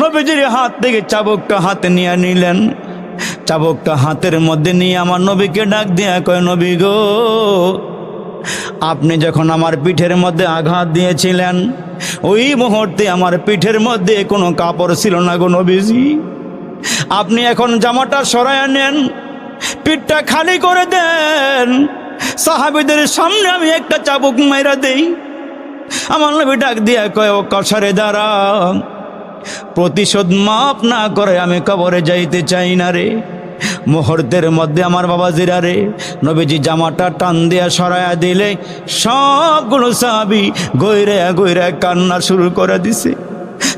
নবীজির হাত থেকে চাবুকটা হাতে নিয়ে নিলেন। চাবুকটা হাতের মধ্যে নিয়ে আমার নবীকে ডাক দিয়া কয়, নবী গো, আপনি যখন আমার পিঠের মধ্যে আঘাত দিয়েছিলেন ওই মুহূর্তে আমার পিঠের মধ্যে কোনো কাপড় ছিল না গো নবীজি। আপনি এখন জামাটা সরায় নেন, পিঠটা খালি করে দেন, সাহাবীদের সামনে আমি একটা চাবুক মাইরা দেই। আমার নবী ডাক দিয়া কয়, ও কসারে দাঁড়া, প্রতিশোধ মাপ না করে আমি কবরে যাইতে চাই না রে। মুহূর্তের মধ্যে আমার বাবাজিরা রে, নবীজি জামাটা টান দিয়া সরায়া দিলে সবগুলো সাহাবী গইরা গইরা কান্না শুরু করে দিছে।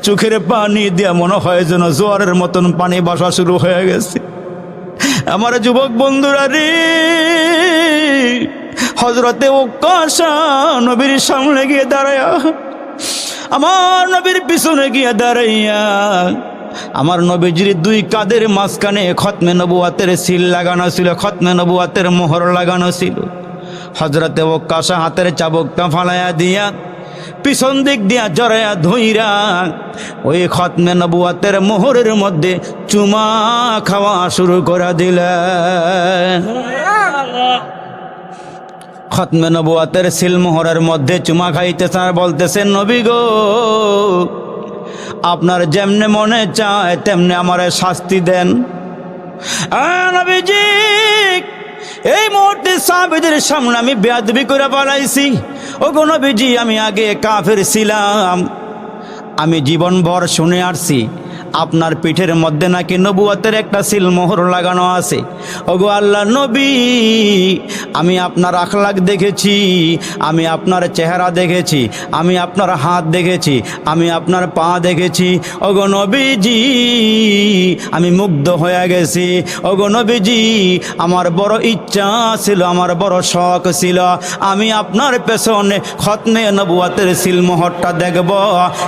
চোখের পানি দিয়া মনে হয় যেন জোয়ারের মতন পানি বাসা শুরু হয়ে গেছে। আমার যুবক বন্ধুরা রে, হযরতে উকাশা নবীর সামনে গিয়ে দাঁড়ায়া, আমার নবীর পিছনে গিয়ে দাঁড়াইয়া আমার নবীজির দুই কাঁধের মাঝখানে খতমে নবুয়াতের সিল লাগানো ছিল, খতমে নবুয়াতের মোহর লাগানো ছিল। হযরতে উকাশা হাতের চাবুকটা ফালাইয়া দিয়া পিছন দিক দিয়া জড়াইয়া ধইরা ওই খতমে নবুয়াতের মোহরের মধ্যে চুমা খাওয়া শুরু করে দিলেন। খতমে নবুয়াতের সিলমোহরের মধ্যে চুমা খাইতেছেন আর বলতেছেন, নবী গো, আপনার যেমনে মনে চায় তেমনে আমারে শাস্তি দেন। নবীজি, এই মুহূর্তে সাহাবীদের সামনে আমি বেয়াদবি করে পালাইছি। ও গো নবীজি, আমি আগে কাফের ছিলাম, আমি জীবনভর শুনে আসছি আপনার পিঠের মধ্যে নাকি নবুয়তের একটা সিলমোহর লাগানো আছে। ওগো আল্লাহ নবী, আমি আপনার আখলাক দেখেছি, আমি আপনার চেহারা দেখেছি, আমি আপনার হাত দেখেছি, আমি আপনার পা দেখেছি। ওগো নবীজি, আমি মুগ্ধ হয়ে গেছি। ওগো নবীজি, আমার বড় ইচ্ছা ছিল, আমার বড় শখ ছিল, আমি আপনার পেছনে খতমে নবুয়তের সিলমোহরটা দেখব,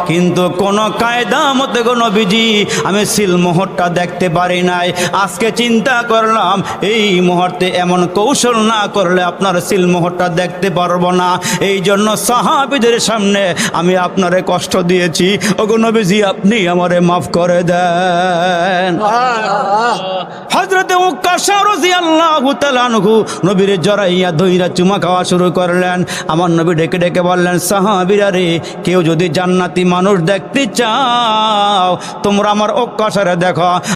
কিন্তু কোনো কায়দা মতে গো নবীজি আমি সিলমোহরটা দেখতে পারি নাই। আজকে চিন্তা করলাম এই মুহূর্তে এমন কৌশল না করলে আপনার সিলমোহরটা দেখতে পারবো না, এই জন্য সাহাবীদের সামনে আমি আপনারে কষ্ট দিয়েছি। ওগো নবীজি, আপনি আমারে মাফ করে দেন। হযরতে উকাশা রাদিয়াল্লাহু তাআলা আনহু নবীর জড়াইয়া ধইরা চুমা খাওয়া শুরু করলেন। আমার নবী ডেকে ডেকে বললেন, সাহাবীরা রে, কেউ যদি জান্নাতি মানুষ দেখতে চাও তোমরা আমার উকাশারে দেখো।